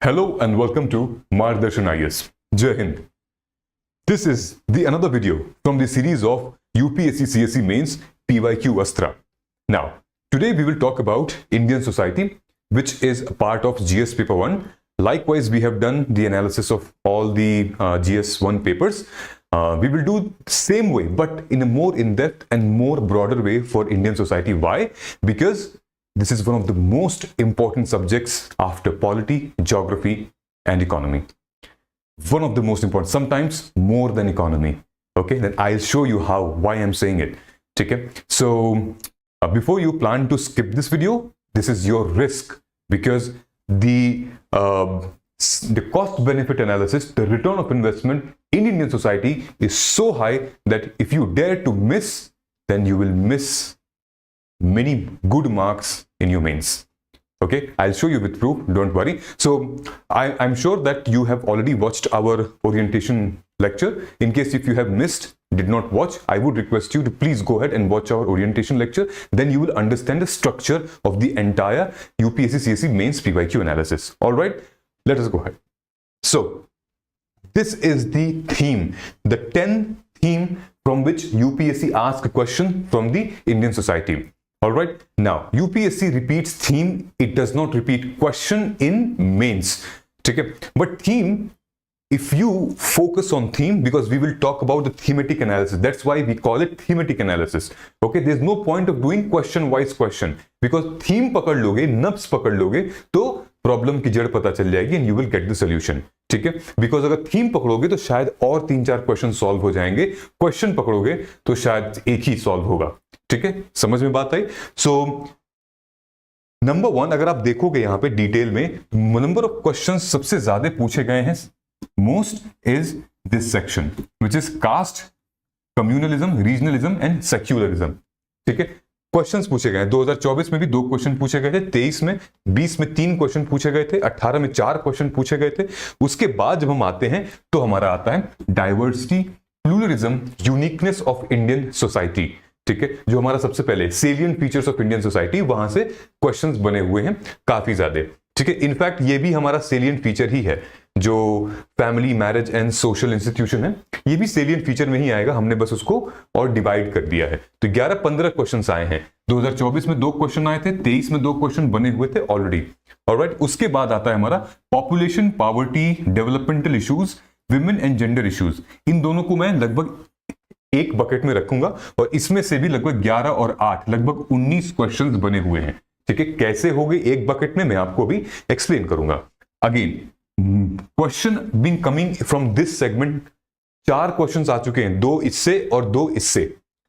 Hello and welcome to Margdarshan IAS. Jai Hind. This is another video from the series of UPSC CSE Mains PYQ Astra. Now, today we will talk about Indian society, which is a part of GS Paper 1. Likewise, we have done the analysis of all the GS 1 papers. We will do the same way, but in a more in-depth and more broader way for Indian society. Why? Because this is one of the most important subjects after polity, geography, and economy. One of the most important, sometimes more than economy. Okay, then I'll show you why I'm saying it. Okay, so before you plan to skip this video, this is your risk, because the cost-benefit analysis, the return of investment in Indian society is so high that if you dare to miss, then you will miss many good marks in your mains. Okay, I'll show you with proof, don't worry. So I'm sure that you have already watched our orientation lecture. In case if you have did not watch, I would request you to please go ahead and watch our orientation lecture. Then you will understand the structure of the entire UPSC CSE Mains PYQ analysis. All right, let us go ahead. So this is the theme, the 10th theme from which UPSC asks a question from the Indian society. All right, now UPSC repeats theme, it does not repeat question in mains. Okay, but theme, if you focus on theme, because we will talk about the thematic analysis, that's why we call it thematic analysis. Okay, there's no point of doing question wise question, because theme पकड़ लोगे, नब्स पकड़ लोगे तो problem की जड़ पता चल जाएगी and you will get the solution. ठीक है, बिकॉज अगर थीम पकड़ोगे तो शायद और 3-4 क्वेश्चन सॉल्व हो जाएंगे, क्वेश्चन पकड़ोगे तो शायद एक ही सॉल्व होगा. ठीक है, समझ में बात आई. सो नंबर 1, अगर आप देखोगे यहां पे डिटेल में, नंबर ऑफ क्वेश्चंस सबसे ज्यादा पूछे गए हैं, most is this section which is caste, communalism, regionalism and secularism. ठीक है, क्वेश्चंस पूछे गए. 2024 में भी 2 क्वेश्चन पूछे गए थे, 23 में, 20 में 3 क्वेश्चन पूछे गए थे, 18 में 4 क्वेश्चन पूछे गए थे. उसके बाद जब हम आते हैं तो हमारा आता है diversity, pluralism, uniqueness of Indian society. ठीक है, जो हमारा सबसे पहले salient features of Indian society, वहां से क्वेश्चंस बने हुए हैं काफी ज्यादा. ठीक है, इनफैक्ट ये भी हमारा सेलिएंट फीचर ही है. जो family, marriage and social institution है, ये भी सेलिएंट फीचर में ही आएगा. हमने बस उसको और डिवाइड कर दिया है. तो 11-15 क्वेश्चंस आए हैं. 2024 में 2 क्वेश्चन आए थे, 23 में 2 क्वेश्चन बने हुए थे ऑलरेडी. ऑलराइट, उसके बाद आता है हमारा population, poverty, developmental issues, women and gender issues. इन दोनों को मैं लगभग एक बकेट में रखूंगा और इसमें से भी लगभग 11 और 8 लगभग 19 क्वेश्चंस बने हुए हैं. ठीक है, कैसे हो गए एक बकेट में मैं आपको भी एक्सप्लेन करूंगा. Again question being coming from this segment, 4 questions आ चुके हैं, 2 इससे और 2 इससे.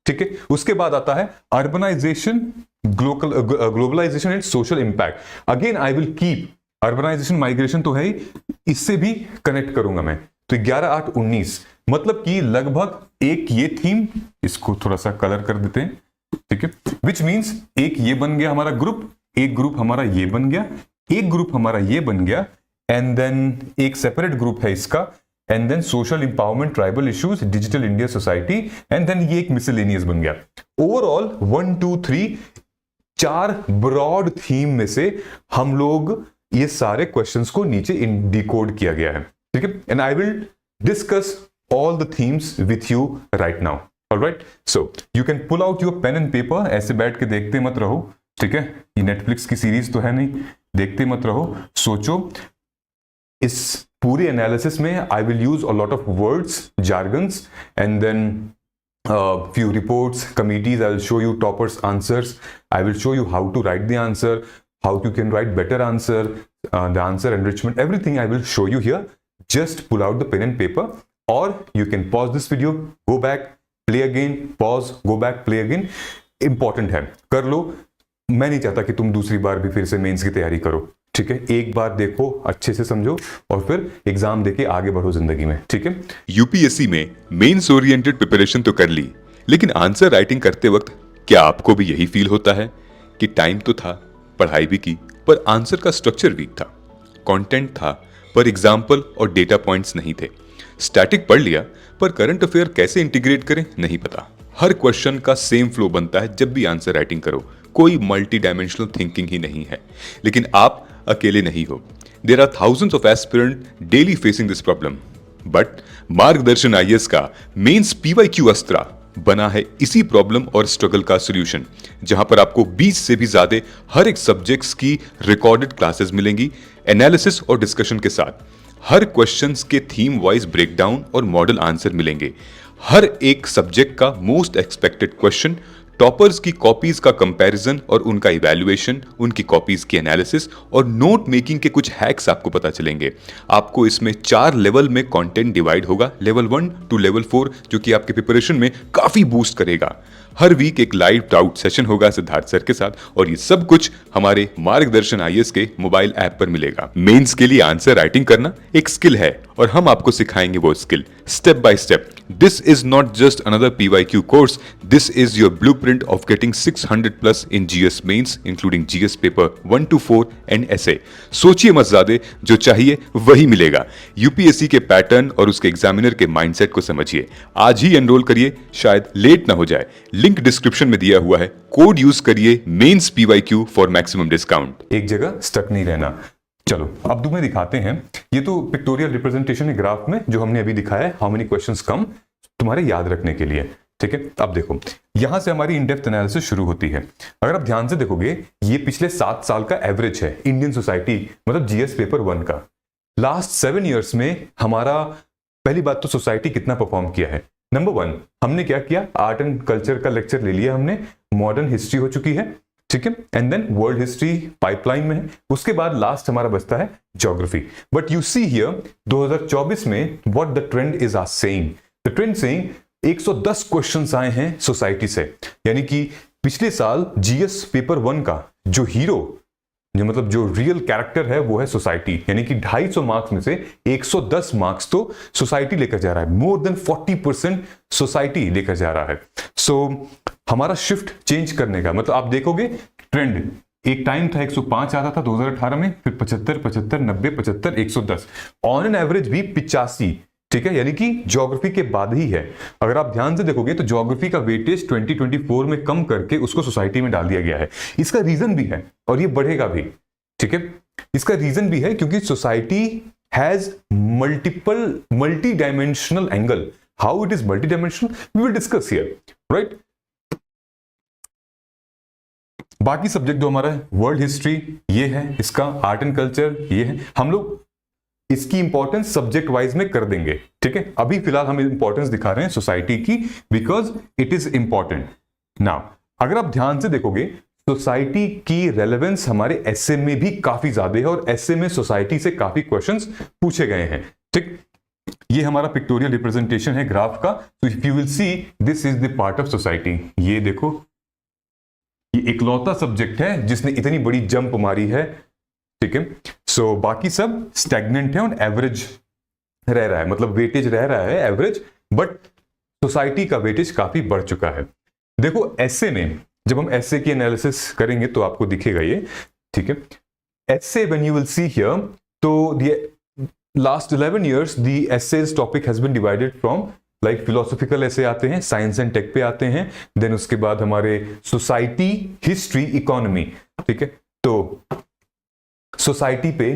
ठीक है, उसके बाद आता है urbanisation, globalisation and social impact. Again I will keep urbanisation, migration तो है ही, इससे भी कनेक्ट करूंगा मैं. तो 11, 8, 19, मतलब कि लगभग एक ये थीम, इसको थोड़ा सा कलर कर देते हैं. ठीक है, विच मीन्स एक ये बन गया हमारा ग्रुप, एक ग्रुप हमारा ये बन गया, एक ग्रुप हमारा ये बन गया, एंड देन एक सेपरेट ग्रुप है इसका, and then social empowerment, tribal issues, digital India society, and then ये एक मिसलेनियस बन गया. ओवरऑल 1, 2, 3, 4 ब्रॉड थीम में से हम लोग ये सारे क्वेश्चंस को नीचे डिकोड किया गया है. ठीक है, and I will discuss all the themes with you right now. All right, so you can pull out your pen and paper. ऐसे बैठ के देखते मत रहो. ठीक है, ये नेटफ्लिक्स की सीरीज तो है नहीं, देखते मत रहो, सोचो. इस पूरे एनालिसिस में I will use a lot of words, jargons, and then few reports, committees. I will show you toppers answers. I will show you how to write the answer, how you can write better answer, the answer enrichment, everything I will show you here. Just pull out the pen and paper. Or you can pause this video, go back, play again, pause, go back, play again. Important है, कर लो. मैं नहीं चाहता कि तुम दूसरी बार भी फिर से मेंस की तैयारी करो. ठीक है, एक बार देखो, अच्छे से समझो और फिर एग्जाम देके आगे बढ़ो जिंदगी में. ठीक है, यूपीएससी में मेंस ओरिएंटेड प्रिपरेशन तो कर ली, लेकिन आंसर राइटिंग करते वक्त क्या आपको भी यही फील होता है कि टाइम तो था, पढ़ाई भी की, पर आंसर का स्ट्रक्चर वीक था, कंटेंट था पर एग्जाम्पल और डेटा पॉइंट्स नहीं थे, स्टैटिक पढ़ लिया पर करंट अफेयर कैसे इंटीग्रेट करें नहीं पता. हर क्वेश्चन का सेम फ्लो बनता है जब भी आंसर राइटिंग करो, कोई मल्टी डायमेंशनल थिंकिंग ही नहीं है. लेकिन आप अकेले नहीं हो। There are thousands of aspirant daily facing this problem, but Margdarshan IAS का मेंस पीवाईक्यू अस्त्रा बना है इसी प्रॉब्लम और स्ट्रगल का सॉल्यूशन, जहां पर आपको 20 से भी ज्यादा हर एक सब्जेक्ट्स की रिकॉर्डेड क्लासेस मिलेंगी एनालिसिस और डिस्कशन के साथ। हर क्वेश्चंस के थीम वाइज ब्रेकडाउन और मॉडल आंसर मिलेंगे। हर एक सब्जेक्ट का मोस्ट एक्सपेक्टेड क्वेश्चन, टॉपर्स की कॉपीज का कंपैरिजन और उनका इवैल्यूएशन, उनकी कॉपीज की एनालिसिस और नोट मेकिंग के कुछ हैक्स आपको पता चलेंगे। आपको इसमें 4 लेवल में कंटेंट डिवाइड होगा, लेवल 1 टू लेवल 4, जो कि आपके प्रिपरेशन में काफी बूस्ट करेगा। हर वीक एक लाइव डाउट सेशन होगा सिद्धार्थ सर के साथ, और ये सब कुछ हमारे मार्गदर्शन आईएएस के मोबाइल ऐप पर मिलेगा। मेंस के लिए आंसर राइटिंग करना एक स्किल है और हम आपको सिखाएंगे वो skill step by step. This is not just another PYQ course, this is your blueprint of getting 600 plus in GS mains including GS paper 1 to 4 and essay. सोचिए मत ज्यादा, जो चाहिए वही मिलेगा। यूपीएससी के पैटर्न और उसके एग्जामिनर के माइंडसेट को समझिए। आज ही एनरोल करिए, शायद लेट ना हो जाए। लिंक डिस्क्रिप्शन में दिया हुआ है, कोड यूज करिए mains PYQ for maximum discount. एक जगह स्टक नहीं रहना। चलो अब तुम्हें दिखाते हैं, ये तो पिक्टोरियल रिप्रेजेंटेशन है ग्राफ में जो हमने अभी दिखाया है, हाउ मेनी क्वेश्चंस कम, तुम्हारे याद रखने के लिए। ठीक है, अब देखो यहां से हमारी इन-डेप्थ एनालिसिस शुरू होती है। अगर आप ध्यान से देखोगे, ये पिछले 7 साल का एवरेज है इंडियन सोसाइटी, मतलब जीएस पेपर 1 का। लास्ट 7 ईयर्स में हमारा, पहली बात तो सोसाइटी कितना परफॉर्म किया है। नंबर 1, हमने क्या किया, आर्ट एंड कल्चर का लेक्चर ले लिया हमने, मॉडर्न हिस्ट्री हो चुकी है, ठीक है, and then world history pipeline में है। उसके बाद लास्ट हमारा बचता है geography. But you see here 2024 में what the trend is are saying, the trend saying 110 questions आए हैं सोसाइटी से, यानी कि पिछले साल जीएस पेपर 1 का जो हीरो, जो मतलब जो रियल कैरेक्टर है वो है सोसाइटी, यानी कि 250 मार्क्स में से 110 मार्क्स तो सोसाइटी लेकर जा रहा है। मोर देन 40% सोसाइटी लेकर जा रहा है। सो हमारा शिफ्ट चेंज करने का मतलब, आप देखोगे ट्रेंड, एक टाइम था 105 आता था 2018 में, फिर 75, 75, 90, 75, 110, ऑन एन एवरेज भी 85। ठीक है, यानी कि ज्योग्राफी के बाद ही है। अगर आप ध्यान से देखोगे तो ज्योग्राफी का वेटेज 2024 में कम करके उसको सोसाइटी में डाल दिया गया है। इसका रीजन भी है और ये बढ़ेगा भी। ठीक है, इसका रीजन भी है क्योंकि society has multi dimensional angle. How it is multi dimensional we will discuss here, right. बाकी सब्जेक्ट जो हमारा है, वर्ल्ड हिस्ट्री ये है, इसका आर्ट एंड कल्चर ये है, हम लोग इसकी इंपॉर्टेंस सब्जेक्ट वाइज में कर देंगे। ठीक है, अभी फिलहाल हम इंपॉर्टेंस दिखा रहे हैं सोसाइटी की, because it is important. Now अगर आप ध्यान से देखोगे, सोसाइटी की रेलेवेंस हमारे एसए में भी काफी ज्यादा है और एसए में सोसाइटी से काफी क्वेश्चंस पूछे गए हैं। ठीक, ये हमारा पिक्टोरियल रिप्रेजेंटेशन है ग्राफ का। तो if you will C, this is the part of society. ये देखो, ये इकलौता सब्जेक्ट है जिसने इतनी बड़ी जंप मारी है। ठीक है, सो बाकी सब स्टैग्नेंट है और एवरेज रह रहा है, मतलब वेटेज रह रहा है एवरेज, बट सोसाइटी का वेटेज काफी बढ़ चुका है। देखो एसए में, जब हम एसए की एनालिसिस करेंगे तो आपको दिखेगा ये। ठीक है, essay when you will see here, तो the last 11 years the essays topic has been divided from, like philosophical essay आते हैं, साइंस एंड टेक पे आते हैं, देन उसके बाद हमारे सोसाइटी, हिस्ट्री, इकोनॉमी। ठीक है, तो सोसाइटी पे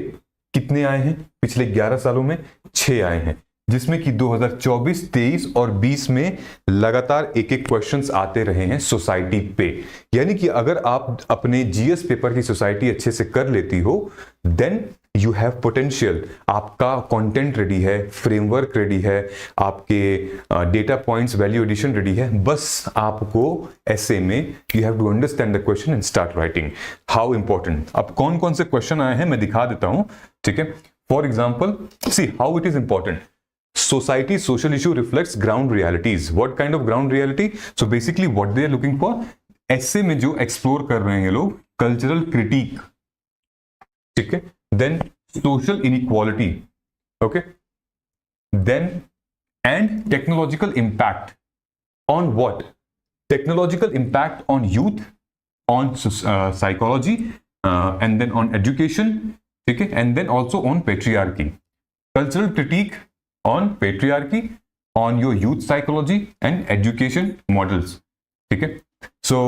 कितने आए हैं पिछले 11 सालों में? 6 आए हैं, जिसमें कि 2024, 23 और 20 में लगातार एक एक क्वेश्चंस आते रहे हैं सोसाइटी पे। यानी कि अगर आप अपने जीएस पेपर की सोसाइटी अच्छे से कर लेती हो, देन यू हैव पोटेंशियल। आपका कंटेंट रेडी है, फ्रेमवर्क रेडी है, आपके data points, value addition ready है। बस आपको एसए में you have to understand the question and start writing. How important, अब कौन कौन से क्वेश्चन आए हैं मैं दिखा देता हूं। ठीक है, for example see how it is important. Society social issue reflects ground realities. What kind of ground reality? So basically what they are looking for, ऐसे में जो एक्सप्लोर कर रहे हैं ये लोग, कल्चरल क्रिटिक, ठीक है, then social inequality, okay, then and technological impact on what, technological impact on youth, on psychology, and then on education, ठीक है, and then also on patriarchy. Cultural critique on patriarchy, on your youth psychology and education models. ठीक है, so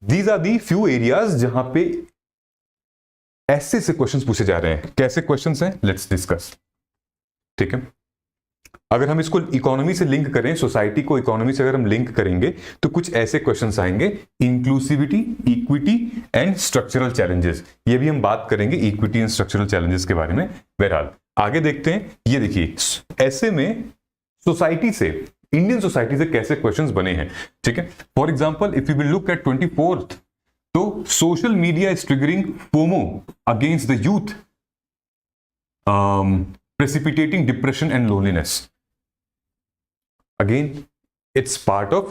these are the few areas जहां पे ऐसे से questions पूछे जा रहे हैं। कैसे क्वेश्चंस हैं, लेट्स डिस्कस। ठीक है, अगर हम इसको इकोनॉमी से लिंक करें, सोसाइटी को इकोनॉमी से अगर हम लिंक करेंगे तो कुछ ऐसे क्वेश्चंस आएंगे, inclusivity, equity and structural challenges. ये भी हम बात करेंगे इक्विटी एंड स्ट्रक्चरल चैलेंजेस के बारे में। बहरहाल आगे देखते हैं। ये देखिए, ऐसे में सोसाइटी से, इंडियन सोसाइटी से कैसे क्वेश्चंस बने हैं। ठीक है, for example if you will look at 24th, तो social media is triggering FOMO against the youth, precipitating depression and loneliness. Again, it's part of,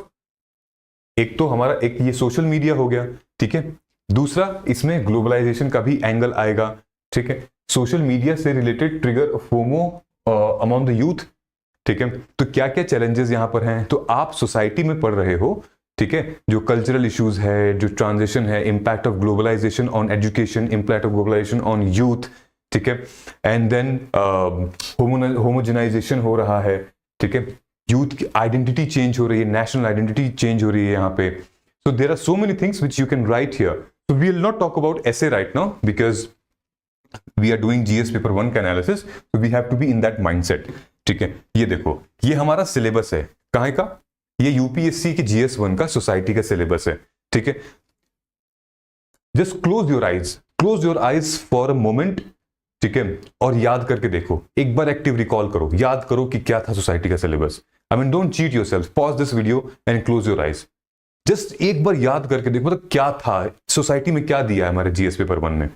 एक तो हमारा एक ये सोशल मीडिया हो गया, ठीक है। दूसरा इसमें ग्लोबलाइजेशन का भी एंगल आएगा, ठीक है। सोशल मीडिया से related trigger FOMO among the youth, ठीक है। तो क्या क्या चैलेंजेस यहां पर हैं, तो आप सोसाइटी में पढ़ रहे हो, ठीक है। जो कल्चरल इश्यूज है, जो ट्रांजिशन है, impact of globalisation on education, impact of globalisation on youth, ठीक है। एंड देन होमोजेनाइजेशन हो रहा है, ठीक है। यूथ की आइडेंटिटी चेंज हो रही है, नेशनल आइडेंटिटी चेंज हो रही है यहाँ पे। So there are so many things which you can write here. So we will not talk about essay right now because we are doing GS paper 1 का analysis, so we have to be in that mindset, ठीक है। ये देखो, ये हमारा syllabus है, कहाँ का, ये यूपीएससी के जीएस 1 का सोसाइटी का सिलेबस है, ठीक है। Just close your eyes for a moment, ठीक है, और याद करके देखो, एक बार एक्टिव रिकॉल करो, याद करो कि क्या था सोसाइटी का syllabus. I mean don't cheat yourself, pause this video and close your eyes, just एक बार याद करके देखो मतलब क्या था सोसाइटी में, क्या दिया है हमारे जीएस पेपर 1 में।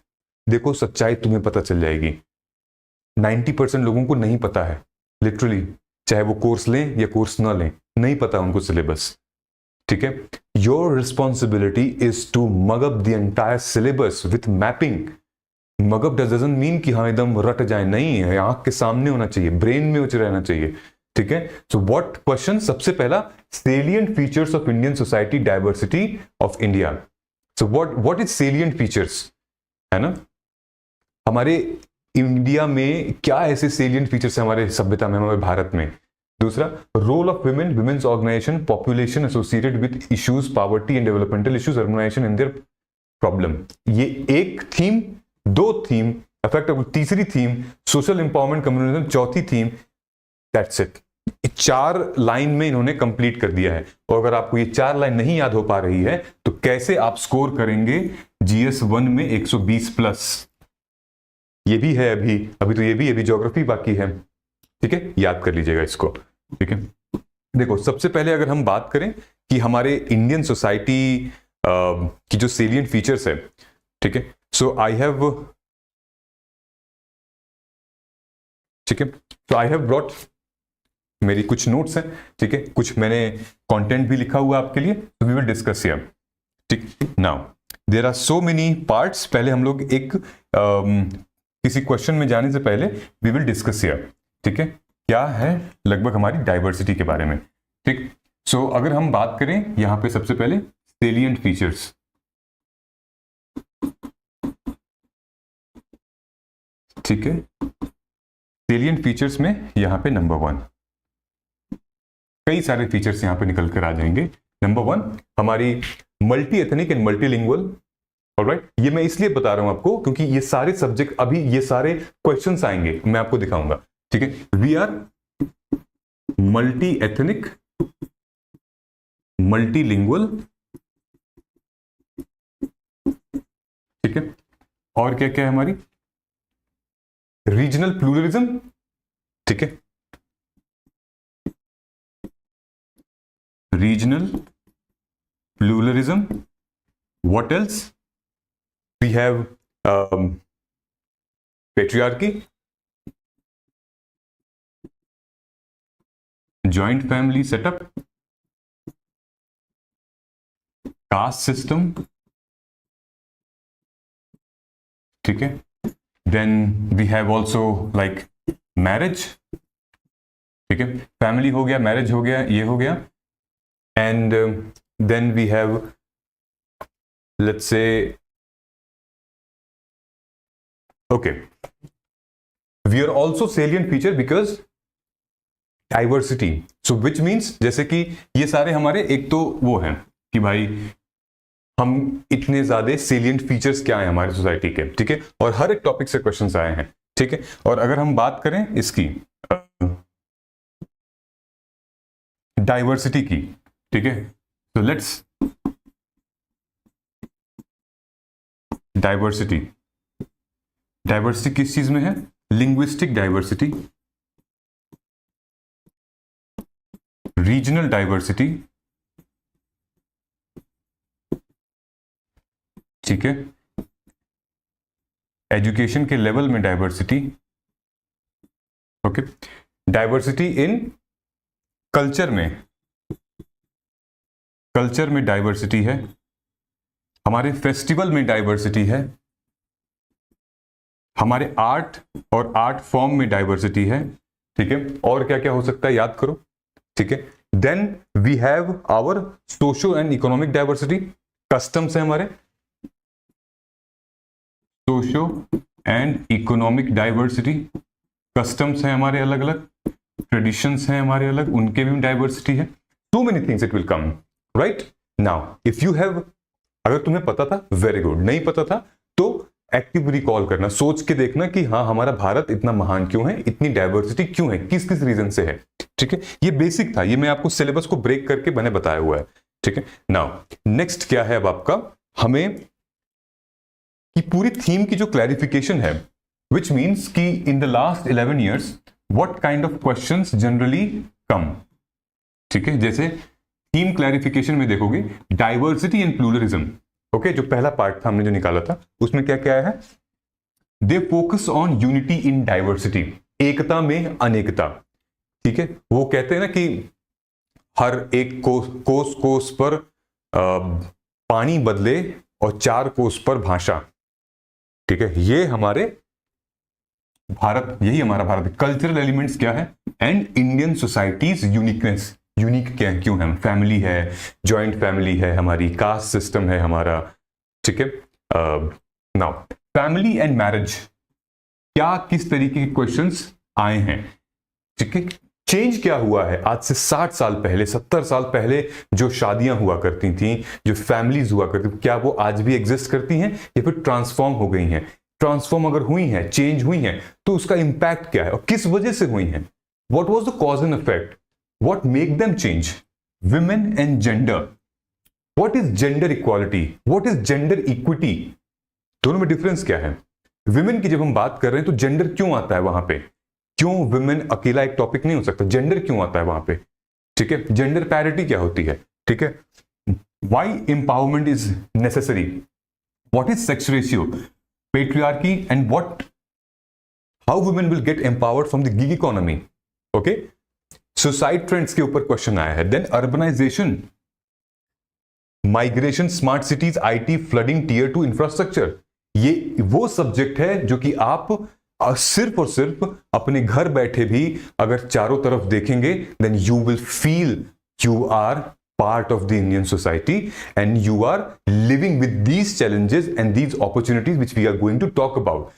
देखो सच्चाई तुम्हें पता चल जाएगी। 90% लोगों को नहीं पता है, लिटरली, चाहे वो कोर्स लें या कोर्स ना लें, नहीं पता उनको सिलेबस, ठीक है। Your responsibility is to mug up the entire syllabus with mapping. Mug up doesn't mean कि हाँ एकदम रट जाए, नहीं है, आंख के सामने होना चाहिए, ब्रेन में उच रहना चाहिए, ठीक है। सो व्हाट क्वेश्चन, सबसे पहला, salient features of Indian society, diversity of India. So what is salient features, है ना, हमारे इंडिया में क्या ऐसे सेलिएंट फीचर्स है हमारे सभ्यता में, हमारे भारत में। दूसरा, role of women, women's organisation, population associated with issues, poverty and developmental issues, urbanisation and their problem. ये एक थीम, दो थीम, इफेक्ट ऑफ तीसरी थीम, सोशल एम्पावरमेंट, कम्युनिज्म, चौथी थीम, दैट्स इट। 4 लाइन में इन्होंने कंप्लीट कर दिया है। और अगर आपको ये 4 लाइन नहीं याद हो पा रही है तो कैसे आप स्कोर करेंगे जीएस 1 में 120 प्लस। ये भी है, अभी तो ये भी, अभी ज्योग्राफी बाकी है, ठीक है, याद कर लीजिएगा इसको, ठीक है। देखो, सबसे पहले अगर हम बात करें कि हमारे इंडियन सोसाइटी की जो सेलिएंट फीचर्स है, ठीक है, सो आई हैव, ठीक है, तो आई हैव ब्रॉट, मेरी कुछ नोट्स हैं, ठीक है, कुछ मैंने कंटेंट भी लिखा हुआ आपके लिए, तो वी विल डिस्कस हियर, ठीक। Now there are so many parts. पहले हम लोग एक किसी क्वेश्चन में जाने से पहले वी विल डिस्कस हियर, ठीक है, क्या है लगभग हमारी डाइवर्सिटी के बारे में, ठीक। सो अगर हम बात करें यहां पे सबसे पहले सेलिएंट फीचर्स, ठीक है, सेलिएंट फीचर्स में यहां पे नंबर 1, कई सारे फीचर्स यहां पे निकल कर आ जाएंगे। नंबर 1 हमारी multi ethnic and multilingual, alright. ये मैं इसलिए बता रहा हूं आपको क्योंकि ये सारे सब्जेक्ट, अभी ये सारे क्वेश्चंस आएंगे, मैं आपको दिखाऊंगा, ठीक है। We are multi ethnic, multilingual, ठीक है, और क्या क्या है हमारी, रीजनल प्लूरलिज्म, ठीक है, regional pluralism, what else, we have patriarchy, joint family setup, caste system, ठीक है। Then we have also like marriage, ठीक है, फैमिली हो गया, मैरिज हो गया, ये हो गया। And then we have, let's say, okay, we are also salient feature because diversity, so which means, जैसे कि ये सारे हमारे, एक तो वो है कि भाई हम इतने ज्यादा सेलिएंट फीचर्स क्या हैं हमारी सोसाइटी के, ठीक है, और हर एक टॉपिक से क्वेश्चंस आए हैं, ठीक है। और अगर हम बात करें इसकी डाइवर्सिटी की, ठीक है, तो लेट्स डाइवर्सिटी किस चीज में है? लिंग्विस्टिक डाइवर्सिटी, रीजनल डाइवर्सिटी, ठीक है, एजुकेशन के लेवल में diversity, okay, diversity in culture में डाइवर्सिटी है, हमारे फेस्टिवल में डाइवर्सिटी है, हमारे आर्ट और आर्ट फॉर्म में डाइवर्सिटी है, ठीक है, और क्या क्या हो सकता है याद करो, ठीक है। Then we have our socio and economic diversity, customs है हमारे, socio and economic diversity, customs हैं हमारे अलग अलग, ट्रेडिशंस हैं हमारे अलग, उनके भी डाइवर्सिटी है। Too many things it will come, right now. If you have, अगर तुम्हें पता था वेरी गुड, नहीं पता था तो एक्टिव रिकॉल करना, सोच के देखना कि हाँ हमारा भारत इतना महान क्यों है, इतनी डाइवर्सिटी क्यों है, किस किस रीजन से है, ठीक है। ये बेसिक था, ये मैं आपको सिलेबस को ब्रेक करके मैंने बताया हुआ है, ठीक है। नाउ नेक्स्ट क्या है अब आपका, हमें कि पूरी थीम की जो क्लैरिफिकेशन है, विच मीन्स कि in the last 11 years what kind of questions generally come, ठीक है। जैसे थीम क्लैरिफिकेशन में देखोगे डाइवर्सिटी एंड प्लूरलिज्म, ओके, जो पहला पार्ट था हमने जो निकाला था उसमें क्या क्या है, they focus on unity in diversity, एकता में अनेकता, ठीक है। वो कहते हैं ना कि हर एक कोस पर पानी बदले और 4 कोस पर भाषा, ठीक है, ये हमारे भारत, यही हमारा भारत। कल्चरल एलिमेंट्स क्या है, and Indian societies uniqueness, unique क्या क्यों है, फैमिली है, जॉइंट फैमिली है हमारी, कास्ट सिस्टम है हमारा, ठीक है। नाउ फैमिली एंड मैरिज, क्या किस तरीके के क्वेश्चंस आए हैं, ठीक है। चेंज क्या हुआ है आज से 60 साल पहले, 70 साल पहले जो शादियां हुआ करती थी, जो फैमिलीज हुआ करती थी, क्या वो आज भी एग्जिस्ट करती हैं या फिर ट्रांसफॉर्म हो गई हैं? ट्रांसफॉर्म अगर हुई हैं, चेंज हुई हैं, तो उसका इंपैक्ट क्या है और किस वजह से हुई हैं? What was the cause and effect? What make them change? Women and gender, what is gender equality, what is gender equity, दोनों में डिफरेंस क्या है? विमेन की जब हम बात कर रहे हैं तो जेंडर क्यों आता है वहां पे? क्यों विमेन अकेला एक टॉपिक नहीं हो सकता? जेंडर क्यों आता है वहां पे? ठीक है, जेंडर पैरिटी क्या होती है? ठीक है, why empowerment is necessary, what is sex ratio, patriarchy and what, how women will get empowered from the gig economy. Okay, suicide trends के ऊपर क्वेश्चन आया है। Then urbanisation, migration, smart cities, IT, flooding, tier 2 infrastructure, ये वो subject है जो कि आप सिर्फ और सिर्फ अपने घर बैठे भी अगर चारों तरफ देखेंगे, then you will feel you are part of the Indian society and you are living with these challenges and these opportunities which we are going to talk about.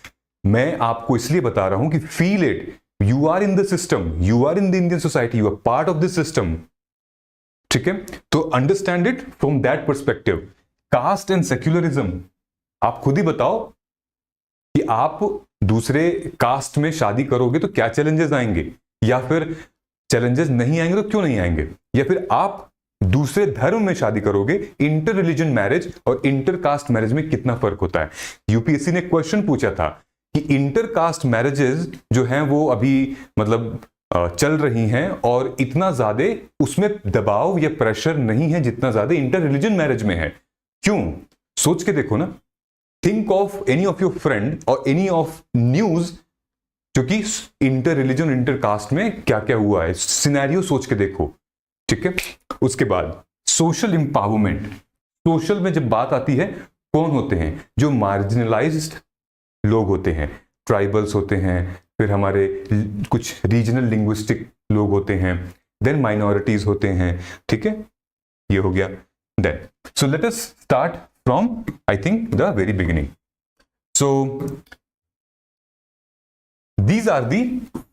मैं आपको इसलिए बता रहा हूं कि feel it, you are in the system, you are in the Indian society, you are part of the system. ठीक है, तो understand it from that perspective. Caste and secularism, आप खुद ही बताओ कि आप दूसरे कास्ट में शादी करोगे तो क्या चैलेंजेस आएंगे, या फिर चैलेंजेस नहीं आएंगे तो क्यों नहीं आएंगे, या फिर आप दूसरे धर्म में शादी करोगे, इंटर रिलीजन मैरिज और इंटर कास्ट मैरिज में कितना फर्क होता है। यूपीएससी ने क्वेश्चन पूछा था कि इंटर कास्ट मैरिजेस जो हैं वो अभी मतलब चल रही हैं और इतना ज्यादा उसमें दबाव या प्रेशर नहीं है जितना ज्यादा इंटर रिलीजन मैरिज में है। क्यों? सोच के देखो ना, think of any of your friend और एनी ऑफ न्यूज जो कि इंटर रिलीजन इंटर कास्ट में क्या क्या हुआ है, सिनेरियो सोच के देखो। ठीक है, उसके बाद सोशल इंपावरमेंट, सोशल में जब बात आती है कौन होते हैं? जो मार्जिनलाइज्ड लोग होते हैं, ट्राइबल्स होते हैं, फिर हमारे कुछ रीजनल लिंग्विस्टिक लोग होते हैं, देन माइनॉरिटीज होते हैं। ठीक है, ये हो गया। Then so let us start from I think the very beginning. So these are the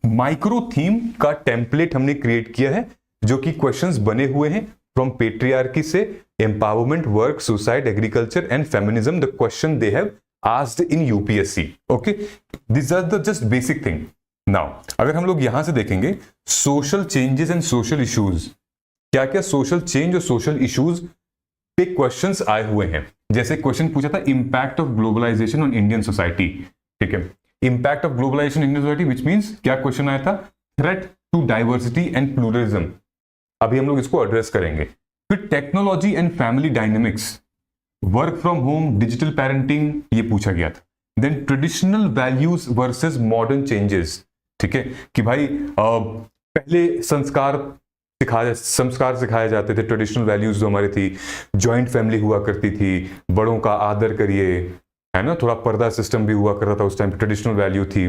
micro theme का टेम्पलेट हमने क्रिएट किया है जो कि क्वेश्चंस बने हुए हैं फ्रॉम पेट्रियार्की से empowerment, work, suicide, agriculture and feminism, the question they have asked in UPSC. Okay, these are the just basic thing. Now अगर हम लोग यहां से देखेंगे social changes and social issues, क्या क्या social change और social issues पे क्वेश्चंस आए हुए हैं. जैसे क्वेश्चन पूछा था impact of globalisation on Indian society. ठीक है, impact of globalisation Indian society which means क्या क्वेश्चन आया था, threat to diversity and pluralism. अभी हम लोग इसको एड्रेस करेंगे. फिर technology and family dynamics, work from home, digital parenting, ये पूछा गया था. Then traditional values versus modern changes. ठीक है कि भाई पहले संस्कार सिखाए जाते थे, ट्रेडिशनल वैल्यूज जो हमारी थी, जॉइंट फैमिली हुआ करती थी, बड़ों का आदर करिए, है ना, थोड़ा पर्दा सिस्टम भी हुआ करता था उस टाइम, ट्रेडिशनल वैल्यू थी.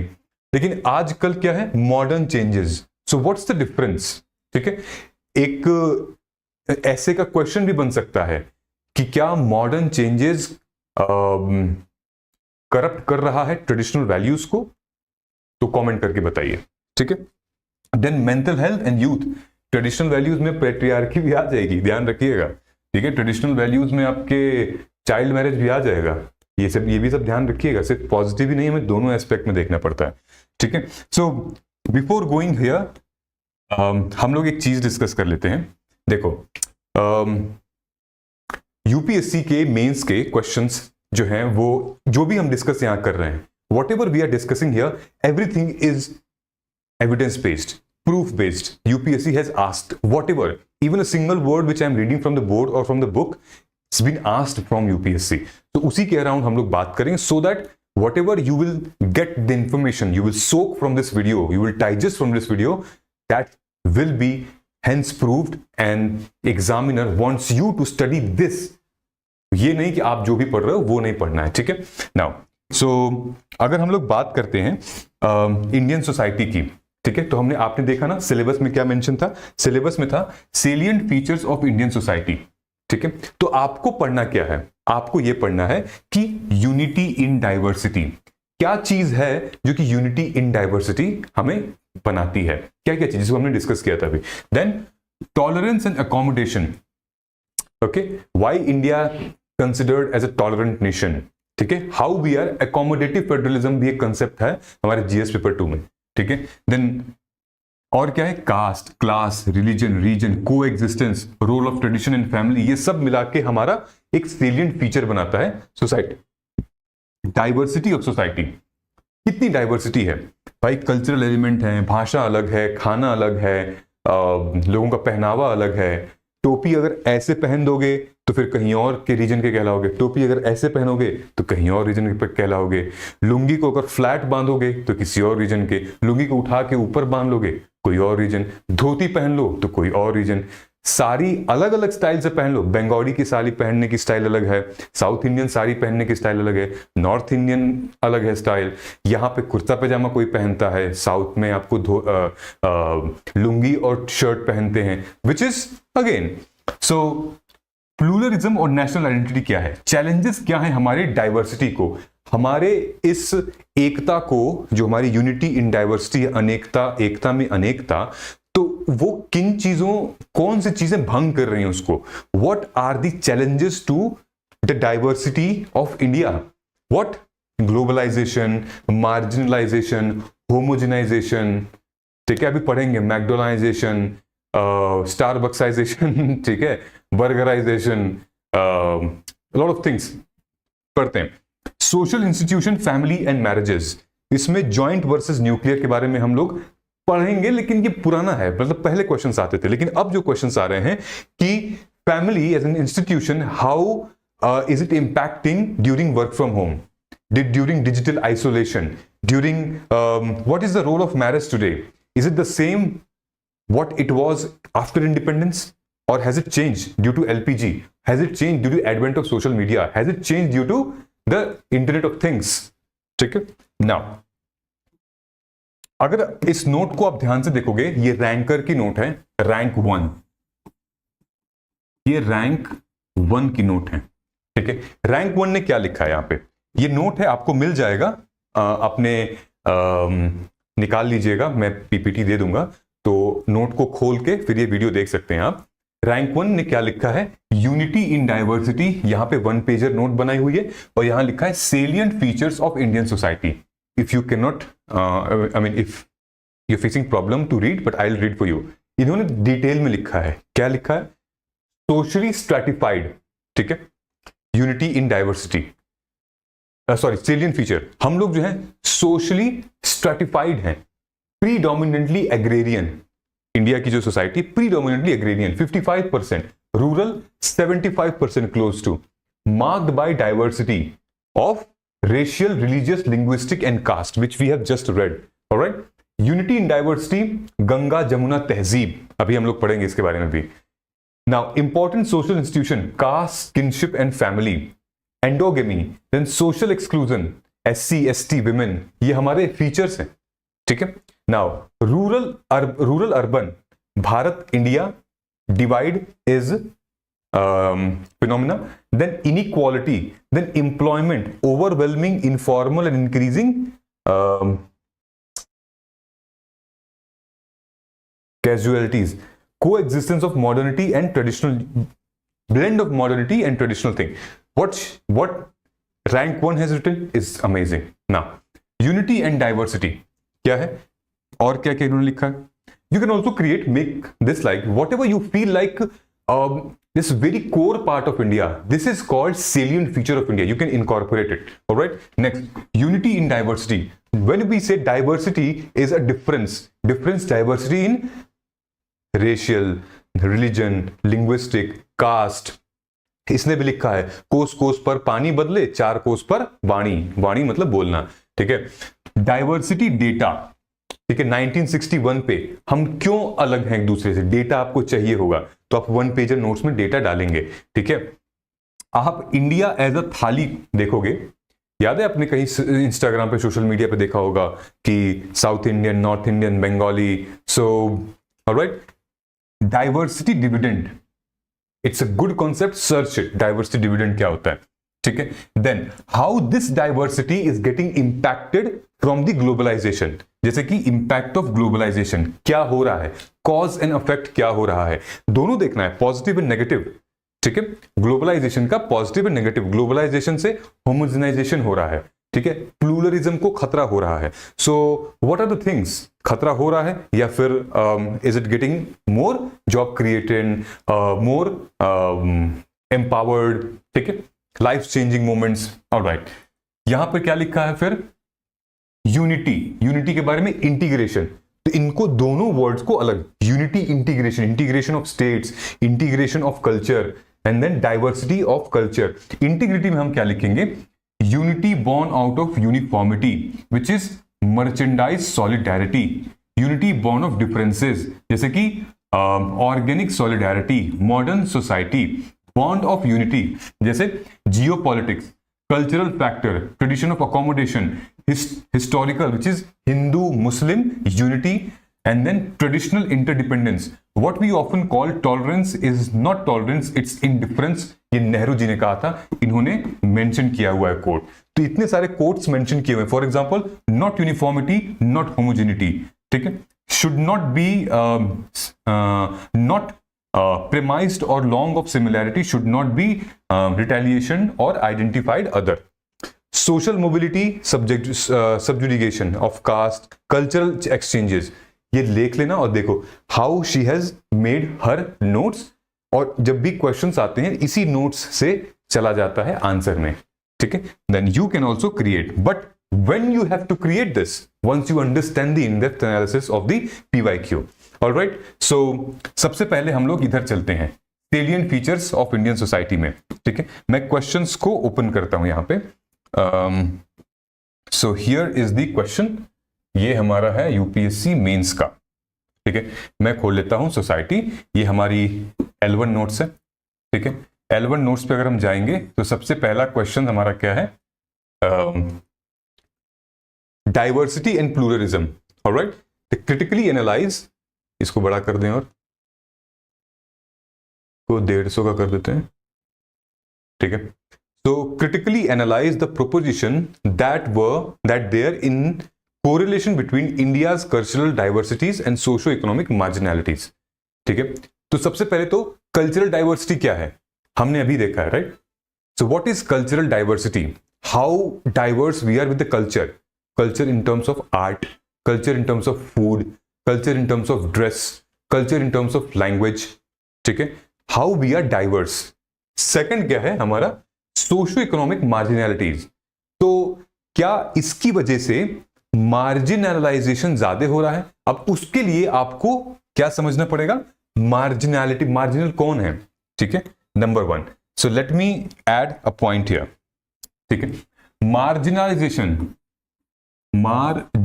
लेकिन आजकल क्या है, modern changes. So what's the difference. ठीक है, एक ऐसे का क्वेश्चन भी बन सकता है कि क्या मॉडर्न चेंजेस करप्ट कर रहा है ट्रेडिशनल वैल्यूज को, तो कमेंट करके बताइए. ठीक है. Then mental health and youth, traditional values में पेट्रियार्की भी आ जाएगी, ध्यान रखिएगा. ठीक है, ट्रेडिशनल वैल्यूज में आपके चाइल्ड मैरिज भी आ जाएगा. ये भी सब ध्यान रखिएगा, सिर्फ पॉजिटिव ही नहीं, हमें दोनों एस्पेक्ट में देखना पड़ता है. ठीक है. सो बिफोर गोइंग हियर हम लोग एक चीज डिस्कस कर लेते हैं. देखो यूपीएससी के मेंस के क्वेश्चंस जो हैं, वो जो भी हम डिस्कस यहां कर रहे हैं, whatever we are discussing here, everything is evidence based, proof based. UPSC has asked whatever, even a single word which I am reading from the board or from the book, it's been asked from UPSC. So उसी के around हम लोग बात करेंगे, so that whatever you will get the information, you will soak from this video, you will digest from this video, that will be hence proved, and examiner wants you to study this. ये नहीं कि आप जो भी पढ़ रहे हो वो नहीं पढ़ना है. ठीक है. नाउ अगर हम लोग बात करते हैं इंडियन सोसाइटी की, ठीक है, तो आपने देखा ना सिलेबस में क्या मेंशन था. सिलेबस में था salient features of Indian society. ठीक है, तो आपको पढ़ना क्या है, आपको यह पढ़ना है कि यूनिटी इन डाइवर्सिटी क्या चीज है जो कि यूनिटी इन डाइवर्सिटी हमें बनाती है. क्या क्या चीज, जिसको हमने डिस्कस किया था अभी. Then tolerance and accommodation. Okay, why India considered as a tolerant nation. ठीक है, how we are accommodative federalism भी एक कंसेप्ट है हमारे जीएस पेपर 2 में. ठीक है. देन और क्या है, caste, class, religion, region, coexistence, role of tradition and family, ये सब मिला के हमारा एक सेलिएंट फीचर बनाता है सोसाइटी. डाइवर्सिटी ऑफ सोसाइटी, कितनी डाइवर्सिटी है भाई, कल्चरल एलिमेंट है, भाषा अलग है, खाना अलग है, लोगों का पहनावा अलग है. टोपी अगर ऐसे पहन दोगे तो फिर कहीं और के रीजन के कहलाओगे, टोपी अगर ऐसे पहनोगे तो कहीं और रीजन के कहलाओगे, लुंगी को अगर फ्लैट बांधोगे तो किसी और रीजन के, लुंगी को उठा के ऊपर बांध लोगे कोई और रीजन, धोती पहन लो तो कोई और रीजन, साड़ी अलग अलग स्टाइल से पहन लो, बंगाली की साड़ी पहनने की स्टाइल अलग है, साउथ इंडियन साड़ी पहनने की स्टाइल अलग है, नॉर्थ इंडियन अलग है स्टाइल, यहाँ पे कुर्ता पैजामा कोई पहनता है, साउथ में आपको लुंगी और शर्ट पहनते हैं, which is again. So pluralism और नेशनल आइडेंटिटी क्या है, चैलेंजेस क्या है हमारी डाइवर्सिटी को, हमारे इस एकता को, जो हमारी यूनिटी इन डाइवर्सिटी, अनेकता, एकता में अनेकता, तो वो किन चीजों, कौन सी चीजें भंग कर रही हैं उसको. What are the challenges to the diversity of India. What, globalisation, marginalisation, homogenisation. ठीक है, अभी पढ़ेंगे मैकडोनाइजेशन, स्टारबक्साइजेशन, ठीक है, बर्गराइजेशन, लॉट ऑफ थिंग्स पढ़ते हैं. Social institution, family and marriages, इसमें जॉइंट वर्सेस न्यूक्लियर के बारे में हम लोग पढ़ेंगे, लेकिन ये पुराना है, मतलब पहले क्वेश्चंस आते थे, लेकिन अब जो क्वेश्चंस आ रहे हैं कि family as an institution, how is it impacting during work from home, during digital isolation, during what is the role of marriage today, is it the same what it was after independence, or has it changed due to LPG, has it changed due to advent of social media, has it changed due to the internet of things. ठीक है. Now अगर इस note को आप ध्यान से देखोगे, ये रैंकर की नोट है, रैंक 1, ये रैंक 1 की नोट है. ठीक है, रैंक 1 ने क्या लिखा है यहां पे, ये नोट है, आपको मिल जाएगा, अपने निकाल लीजिएगा, मैं पीपीटी दे दूंगा, तो नोट को खोल के फिर ये वीडियो देख सकते हैं आप. रैंक 1 ने क्या लिखा है, यूनिटी इन डाइवर्सिटी, यहां पे 1 पेजर नोट बनाई हुई है और यहां लिखा है salient features of Indian society. If you can not, I mean if you facing problem to read, but I will read for you. इन्होंने डिटेल में लिखा है, क्या लिखा है, सोशली स्ट्रैटिफाइड, ठीक है, unity in diversity, sorry salient feature. हम लोग जो है सोशली स्ट्रैटिफाइड हैं, प्रीडोमिनेंटली एग्रेरियन. इंडिया की जो society predominantly agrarian, 55%, rural 75% close to, marked by diversity of racial, religious, linguistic and caste, which we have just read. All right? Unity in diversity, Ganga Jamuna तहजीब, अभी हम लोग पढ़ेंगे इसके बारे में भी. Now, important social institution, caste, kinship and family, endogamy, then social exclusion, SC, ST, women, ये हमारे फीचर्स हैं, ठीक है. Now, rural urban, Bharat India divide is phenomena, then inequality, then employment, overwhelming, informal and increasing casualties, coexistence of modernity and traditional, blend of modernity and traditional thing. What rank 1 has written is amazing. Now, unity and diversity क्या है और क्या क्या इन्होंने लिखा है. You can also make this like whatever you feel like this very core part of India. This is called salient feature of India. You can incorporate it. All right. Next, unity in diversity. When we say diversity is a difference, diversity in racial, religion, linguistic, caste. इसने भी लिखा है कोस कोस पर पानी बदले, 4 कोस पर वाणी, वाणी मतलब बोलना, ठीक है. डाइवर्सिटी डेटा, ठीक है, 1961 पे हम क्यों अलग हैं एक दूसरे से, डेटा आपको चाहिए होगा तो आप 1 पेजर नोट्स में डेटा डालेंगे, ठीक है. आप इंडिया एज अ थाली देखोगे, याद है आपने कहीं इंस्टाग्राम पे, सोशल मीडिया पे देखा होगा कि south Indian, north Indian, Bengali. So alright, diversity dividend, it's a good concept, search it, diversity dividend क्या होता है, ठीक है. Then how this diversity is getting impacted from the globalization, जैसे कि इंपैक्ट ऑफ ग्लोबलाइजेशन क्या हो रहा है, कॉज एंड इफेक्ट क्या हो रहा है, दोनों देखना है, पॉजिटिव एंड नेगेटिव, ठीक है. ग्लोबलाइजेशन का पॉजिटिव एंड नेगेटिव, ग्लोबलाइजेशन से होमोजेनाइजेशन हो रहा है, ठीक है, प्लूरलिज्म को खतरा हो रहा है. So what are the things, खतरा हो रहा है या फिर is it getting more job created, more empowered, ठीक है, लाइफ चेंजिंग मोमेंट्स. ऑलराइट, यहां पर क्या लिखा है फिर, यूनिटी के बारे में, इंटीग्रेशन. तो इनको दोनों वर्ड्स को अलग, unity, integration of states, integration of culture and then diversity of culture. Integrity में हम क्या लिखेंगे, unity born out of uniformity which is merchandise solidarity, unity born of differences जैसे कि organic solidarity, modern society, bond of unity जैसे geopolitics, cultural factor, tradition of accommodation, historical, which is Hindu, Muslim, unity, and then traditional interdependence. What we often call tolerance is not tolerance, it's indifference. ये नेहरू जी ने कहा था, इन्होंने mention किया हुआ है coat. तो इतने सारे कोट्स मेंशन किए हुए हैं. For example, not uniformity, not homogeneity, ठीक है, should not be not premised or long of similarity, should not be retaliation or identified other. Social mobility, subjugation of caste, cultural exchanges. ये लिख लेना और देखो how she has made her notes, और जब भी क्वेश्चंस आते हैं इसी नोट्स से चला जाता है आंसर में, ठीक है. Then you can also create, but when you have to create this, once you understand the in-depth analysis of the PYQ. All right, so सबसे पहले हम लोग इधर चलते हैं, salient features of Indian society में, ठीक है. मैं क्वेश्चंस को ओपन करता हूं यहां पे. So here is the question, ये हमारा है यूपीएससी मेंस का, ठीक है. मैं खोल लेता हूं सोसाइटी, ये हमारी L1 नोट्स है, ठीक है. L1 नोट्स पे अगर हम जाएंगे तो सबसे पहला क्वेश्चन हमारा क्या है, diversity and pluralism. Alright, critically analyse, इसको बड़ा कर दें और को 150 का कर देते हैं, ठीक है. So critically analyse the proposition that there in correlation between India's cultural diversities and socio economic marginalities, ठीक है. तो सबसे पहले तो कल्चरल डाइवर्सिटी क्या है हमने अभी देखा है, right? So what is cultural diversity? How diverse we are with the culture. Culture in terms of art, culture in terms of food, culture in terms of dress, culture in terms of language. ठीक है, how we are diverse. Second क्या है हमारा? Socio economic marginalities. तो क्या इसकी वजह से मार्जिनलाइजेशन ज्यादा हो रहा है? अब उसके लिए आपको क्या समझना पड़ेगा? मार्जिनैलिटी, मार्जिनल कौन है? ठीक है, number one. So let me add a point here. ठीक है, marginalization, marginalization,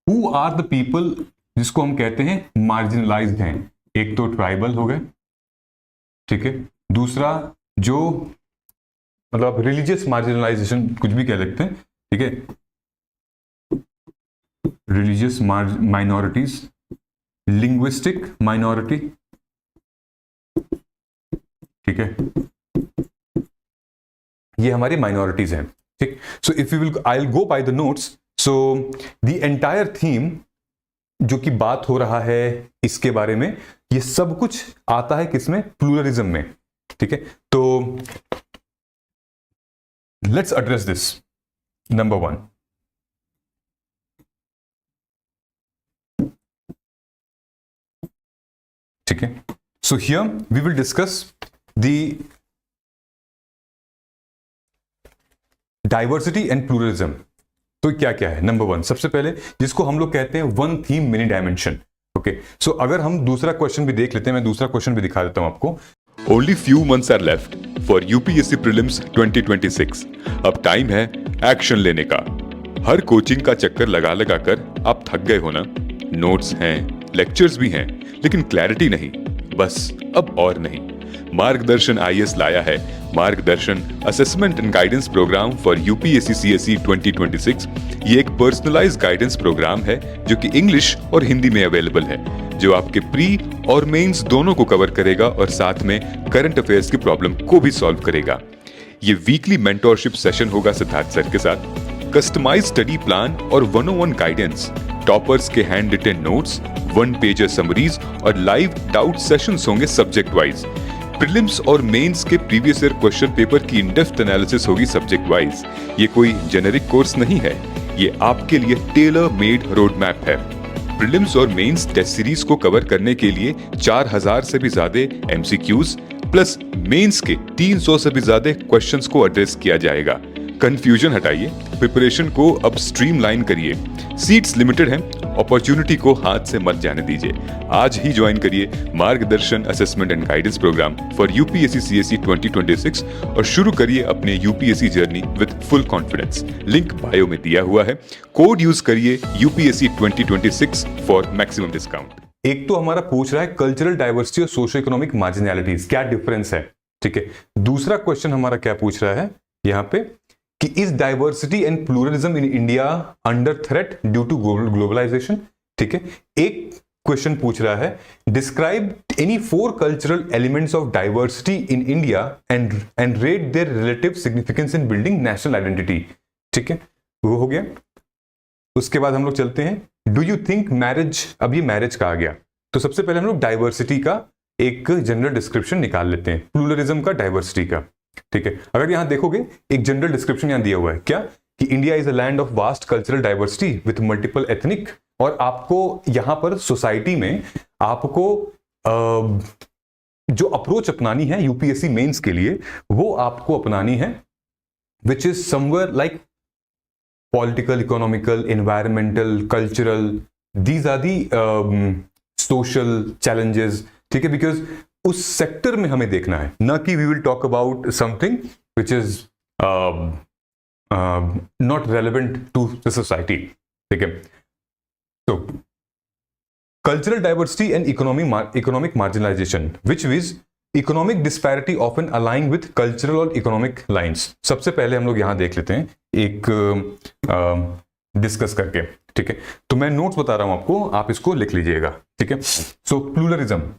who are the people जिसको हम कहते हैं मार्जिनलाइज्ड हैं? एक तो ट्राइबल हो गए, ठीक है, दूसरा जो मतलब रिलीजियस मार्जिनलाइजेशन कुछ भी कह सकते हैं, ठीक है, रिलीजियस माइनॉरिटीज, लिंग्विस्टिक माइनॉरिटी, ठीक है, ये हमारी माइनॉरिटीज हैं. ठीक, सो if you will I will go by the notes. So the entire theme जो कि बात हो रहा है इसके बारे में, ये सब कुछ आता है किसमें? प्लूरलिज्म में. ठीक है, तो let's address this. Number one, ठीक है, so here we will discuss the diversity and pluralism. तो क्या क्या है? नंबर वन, सबसे पहले जिसको हम लोग कहते हैं one theme many dimension. Okay, so अगर हम दूसरा क्वेश्चन भी देख लेते हैं, मैं दूसरा क्वेश्चन भी दिखा देता हूं आपको. Only few months are left for UPSC Prelims 2026. अब टाइम है एक्शन लेने का. हर कोचिंग का चक्कर लगा लगा कर आप थक गए हो ना? नोट्स हैं, लेक्चर्स भी हैं, लेकिन क्लैरिटी नहीं. बस अब और नहीं. मार्गदर्शन IAS लाया है Margdarshan assessment and guidance programme for UPSC CSE 2026. ये एक पर्सनलाइज्ड गाइडेंस प्रोग्राम है जो कि इंग्लिश और हिंदी में अवेलेबल है, जो आपके प्री और मेंस दोनों को कवर करेगा और साथ में करंट अफेयर्स की प्रॉब्लम को भी सॉल्व करेगा. ये वीकली मेंटोरशिप सेशन होगा सिद्धार्थ सर के साथ, कस्टमाइज्ड स्टडी प्लान और 101 गाइडेंस, टॉपर्स के hand written notes, 1 pager summaries और लाइव डाउट सेशंस होंगे सब्जेक्ट वाइज. प्रीलिम्स और मेंस के प्रीवियस ईयर क्वेश्चन पेपर की इन-डेप्थ एनालिसिस होगी सब्जेक्ट वाइज. ये कोई जेनेरिक कोर्स नहीं है, ये आपके लिए टेलर मेड रोड मैप है. प्रीलिम्स और मेंस टेस्ट सीरीज को कवर करने के लिए 4000 से भी ज्यादा MCQs प्लस मेंस के 300 से भी ज्यादा क्वेश्चंस को एड्रेस किया जाएगा. कंफ्यूजन हटाइए, प्रिपरेशन को अब स्ट्रीमलाइन करिए. सीट्स लिमिटेड हैं, अपॉर्चुनिटी को हाथ से मत जाने दीजिए. आज ही ज्वाइन करिए Margdarshan assessment and guidance programme for UPSC CSE 2026 और शुरू करिए अपने UPSC journey with full confidence. Link bio में दिया हुआ है. कोड यूज करिए UPSC 2026 फॉर मैक्सिमम डिस्काउंट. एक तो हमारा पूछ रहा है कल्चरल डाइवर्सिटी और सोशो इकोनॉमिक मार्जिनैलिटीज, क्या डिफरेंस है? ठीक है, दूसरा क्वेश्चन हमारा क्या पूछ रहा है यहां पे कि is diversity and pluralism in India under threat due to globalization. ठीक है, एक क्वेश्चन पूछ रहा है describe any 4 cultural elements of diversity in India and rate their relative significance in building national identity. ठीक है, वो हो गया. उसके बाद हम लोग चलते हैं डू यू थिंक मैरिज. अब ये मैरिज का आ गया, तो सबसे पहले हम लोग डाइवर्सिटी का एक जनरल डिस्क्रिप्शन निकाल लेते हैं, प्लूरलिज्म का, डाइवर्सिटी का. ठीक है, अगर यहां देखोगे एक जनरल डिस्क्रिप्शन यहां दिया हुआ है क्या कि India is a land of vast cultural diversity with multiple ethnic. और आपको यहां पर सोसाइटी में आपको जो अप्रोच अपनानी है UPSC मेंस के लिए, वो आपको अपनानी है which is somewhere like political, economical, environmental, cultural. These are the social challenges. ठीक है, बिकॉज उस सेक्टर में हमें देखना है, ना कि we will talk about something which is not relevant to the society. ठीक है, तो cultural diversity and economic marginalization which is economic disparity often align with cultural और इकोनॉमिक लाइन्स. सबसे पहले हम लोग यहां देख लेते हैं एक डिस्कस करके. ठीक है, तो मैं नोट्स बता रहा हूं आपको, आप इसको लिख लीजिएगा. ठीक है, सो प्लूरलिज्म.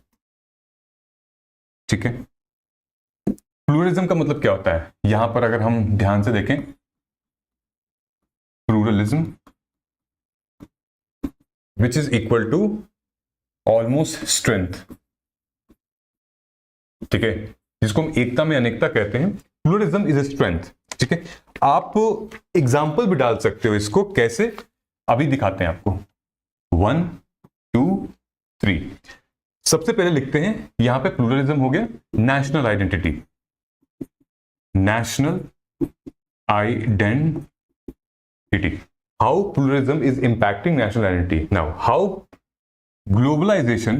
ठीक है, प्लूरलिज्म का मतलब क्या होता है? यहां पर अगर हम ध्यान से देखें, pluralism which is equal to almost strength. ठीक है, जिसको हम एकता में अनेकता कहते हैं। Pluralism is a strength. ठीक है, आप एग्जाम्पल भी डाल सकते हो इसको, कैसे अभी दिखाते हैं आपको। 1 2 3। सबसे पहले लिखते हैं, यहां पे प्लूरलिज्म हो गया national identity, national identity, how pluralism is impacting national identity. Now how globalization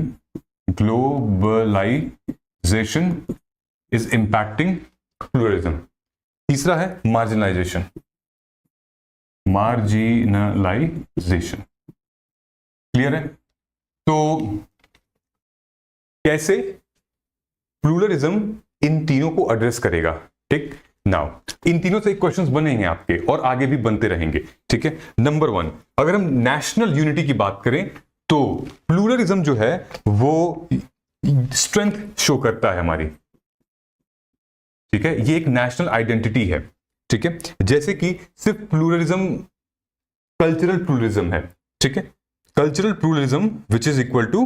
is impacting pluralism. तीसरा है मार्जिनलाइजेशन, क्लियर है? तो कैसे प्लूरलिज्म इन तीनों को एड्रेस करेगा? ठीक, नाउ इन तीनों से क्वेश्चंस बनेंगे आपके और आगे भी बनते रहेंगे। ठीक है, नंबर 1, अगर हम नेशनल यूनिटी की बात करें तो प्लूरलिज्म जो है वो स्ट्रेंथ शो करता है हमारी। ठीक है, ये एक नेशनल आइडेंटिटी है। ठीक है, जैसे कि सिर्फ प्लूरलिज्म कल्चरल प्लूरलिज्म है। ठीक है, cultural pluralism which is equal to,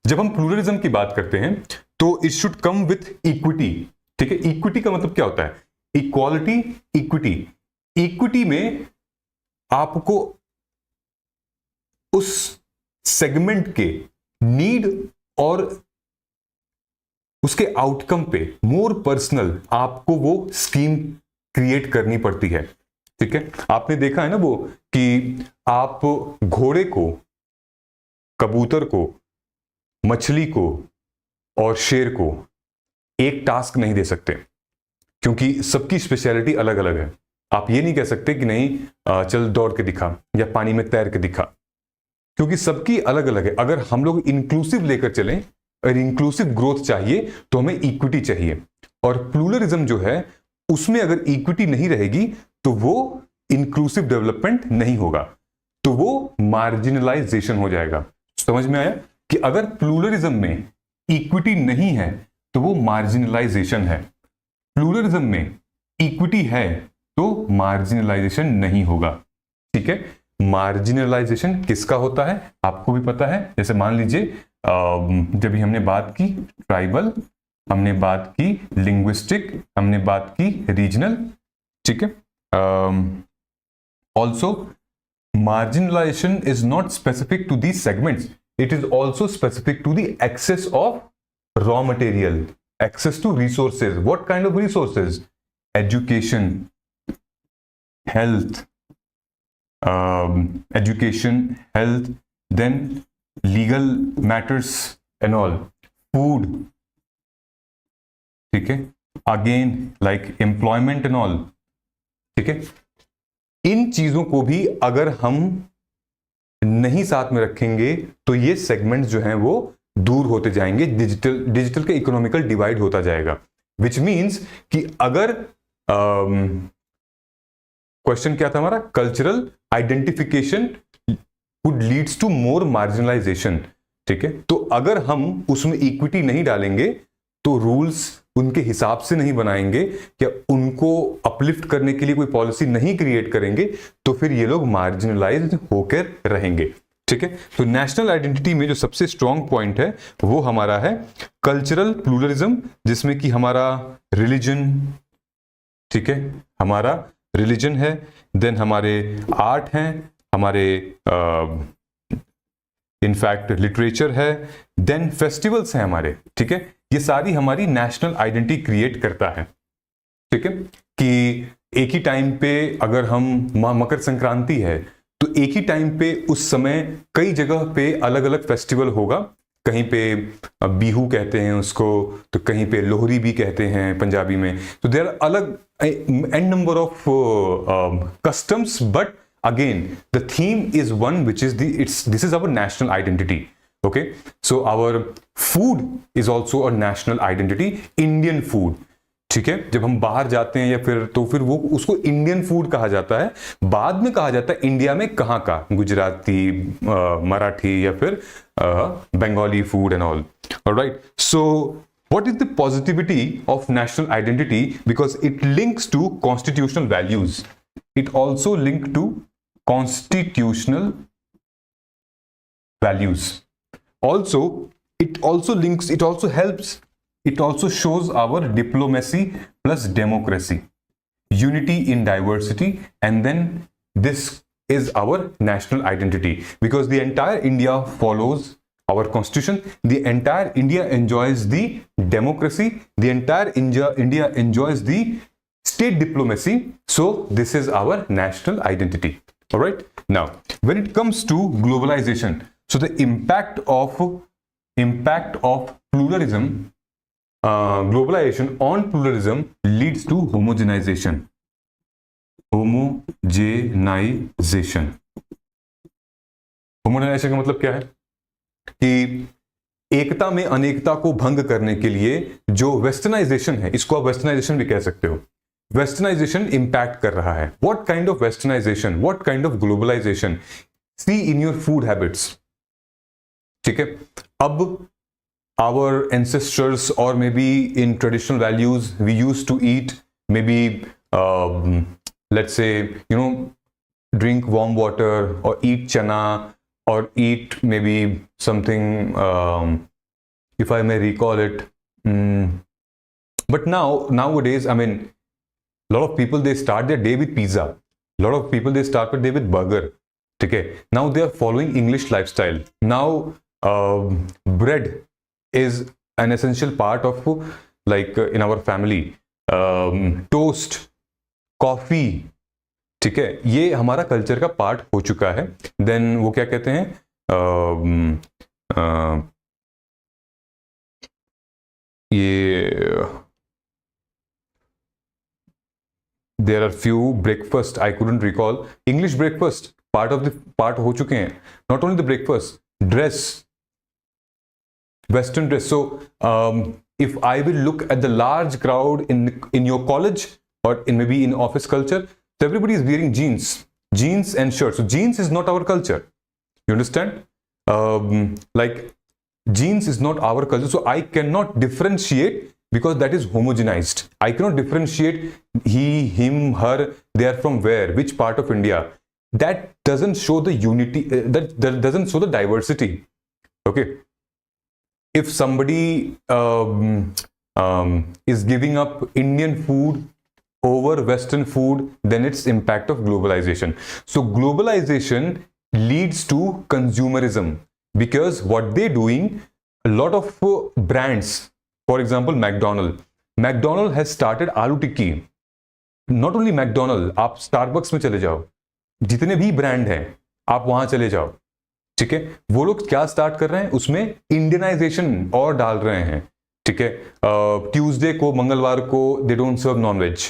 जब हम प्लूरलिज्म की बात करते हैं तो it should come with equity. ठीक है, इक्विटी का मतलब क्या होता है? Equality, equity. इक्विटी में आपको उस सेगमेंट के नीड और उसके आउटकम पे मोर पर्सनल आपको वो स्कीम क्रिएट करनी पड़ती है। ठीक है, आपने देखा है ना वो कि आप घोड़े को, कबूतर को, मछली को और शेर को एक टास्क नहीं दे सकते, क्योंकि सबकी स्पेशलिटी अलग अलग है। आप ये नहीं कह सकते कि नहीं चल दौड़ के दिखा या पानी में तैर के दिखा, क्योंकि सबकी अलग अलग है। अगर हम लोग इंक्लूसिव लेकर चलें और इंक्लूसिव ग्रोथ चाहिए तो हमें इक्विटी चाहिए, और प्लूरलिज्म जो है उसमें अगर इक्विटी नहीं रहेगी तो वो इंक्लूसिव डेवलपमेंट नहीं होगा, तो वो मार्जिनलाइजेशन हो जाएगा। समझ में आया कि अगर प्लूरलिज्म में इक्विटी नहीं है तो वो मार्जिनलाइजेशन है, प्लूरलिज्म में इक्विटी है तो मार्जिनलाइजेशन नहीं होगा। ठीक है, मार्जिनलाइजेशन किसका होता है आपको भी पता है। जैसे मान लीजिए जब भी हमने बात की ट्राइबल, हमने बात की लिंग्विस्टिक, हमने बात की रीजनल। ठीक है, also marginalization is not specific to these segments, it is also specific to the access of raw material, access to resources. What kind of resources? Education, health, then legal matters and all, food. ठीक है, again like employment and all. ठीक है, इन चीजों को भी अगर हम नहीं साथ में रखेंगे तो ये सेगमेंट्स जो हैं वो दूर होते जाएंगे, डिजिटल के इकोनॉमिकल डिवाइड होता जाएगा। विच मींस कि अगर क्वेश्चन क्या था हमारा, cultural identification would leads to more marginalization. ठीक है, तो अगर हम उसमें इक्विटी नहीं डालेंगे तो रूल्स उनके हिसाब से नहीं बनाएंगे, या उनको अपलिफ्ट करने के लिए कोई पॉलिसी नहीं क्रिएट करेंगे, तो फिर ये लोग मार्जिनलाइज होकर रहेंगे। ठीक है, तो नेशनल आइडेंटिटी में जो सबसे स्ट्रॉन्ग पॉइंट है वो हमारा है कल्चरल प्लूरलिज्म, जिसमें कि हमारा रिलीजन, ठीक है, हमारा रिलीजन है, देन हमारे आर्ट हैं, हमारे इनफैक्ट लिटरेचर है, देन फेस्टिवल्स हैं हमारे। ठीक है, ये सारी हमारी नेशनल आइडेंटिटी क्रिएट करता है। ठीक है, कि एक ही टाइम पे अगर हम मकर संक्रांति है तो एक ही टाइम पे उस समय कई जगह पे अलग अलग फेस्टिवल होगा। कहीं पे बिहू कहते हैं उसको, तो कहीं पे लोहरी भी कहते हैं पंजाबी में। तो देयर आर अलग an number of customs, but again the theme is one, which is this is our national identity. Okay, so our food is also a national identity, Indian food. ठीक है, जब हम बाहर जाते हैं या फिर वो उसको इंडियन फूड कहा जाता है। बाद में कहा जाता है इंडिया में कहाँ का, गुजराती, मराठी या फिर Bengali food and all. Alright, so what is the positivity of national identity? Because it links to constitutional values. It also linked to constitutional values. Also, it also helps it also shows our diplomacy plus democracy, unity in diversity, and then this is our national identity, because the entire India follows our constitution, the entire India enjoys the democracy, the entire India enjoys the state diplomacy. So this is our national identity. All right, now when it comes to globalization, so the impact of pluralism, globalization on pluralism leads to homogenization. Homogenization का मतलब क्या है कि एकता में अनेकता को भंग करने के लिए जो वेस्टर्नाइजेशन है, इसको आप वेस्टर्नाइजेशन भी कह सकते हो, वेस्टर्नाइजेशन इंपैक्ट कर रहा है. What kind of westernization, what kind of globalization? See in your food habits. ठीक है, अब our ancestors or maybe in traditional values we used to eat maybe let's say drink warm water or eat chana or eat maybe something if I may recall it, but nowadays I mean a lot of people they start their day with pizza, a lot of people they start their day with burger. Okay, now they are following English lifestyle. Now bread is an essential part of like in our family. Toast, coffee, ठीक है, ये हमारा culture का part हो चुका है. Then वो क्या कहते हैं, ये there are few breakfast I couldn't recall. English breakfast part हो चुके हैं. Not only the breakfast, dress, Western dress. So if I will look at the large crowd in your college or in maybe in office culture, so everybody is wearing jeans and shirts. So jeans is not our culture. You understand? Like jeans is not our culture. So I cannot differentiate because that is homogenized. I cannot differentiate he, him, her. They are from where? Which part of India? That doesn't show the unity. That doesn't show the diversity. Okay. If somebody is giving up Indian food over Western food, then it's impact of globalization. So globalization leads to consumerism, because what they're doing, a lot of brands, for example McDonald has started आलू टिक्की. Not only McDonald, आप Starbucks में चले जाओ, जितने भी brand हैं आप वहां चले जाओ. ठीक है, वो लोग क्या स्टार्ट कर रहे हैं, उसमें इंडियनाइजेशन और डाल रहे हैं. ठीक है, ट्यूसडे को, मंगलवार को they don't serve nonveg,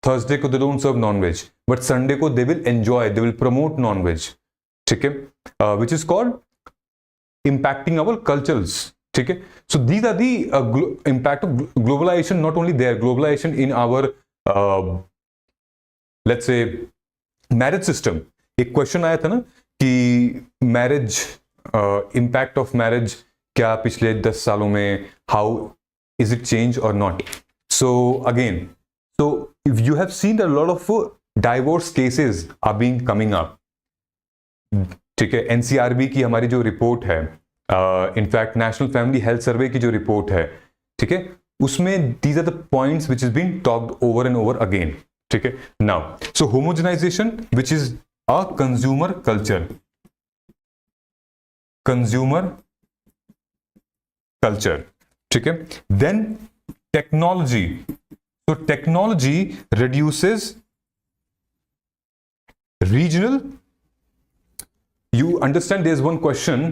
Thursday को they don't serve nonveg, but Sunday को they will enjoy, they will promote nonveg. ठीक है, which is called impacting our cultures. ठीक है, so these are the impact of globalization. Not only there, globalization in our let's say marriage system. एक question आया था ना कि marriage, impact of marriage क्या पिछले 10 सालों में, हाउ इज इट चेंज और not. So again, so if you have seen a lot of divorce cases are being coming up. ठीक है, एनसीआरबी की हमारी जो रिपोर्ट है, in fact national family health survey की जो रिपोर्ट है, ठीक है, उसमें these are the points which is being talked over and over again. ठीक है, now so homogenization which is a consumer culture, ठीक है. Then technology, so technology reduces regional. You understand, there's one question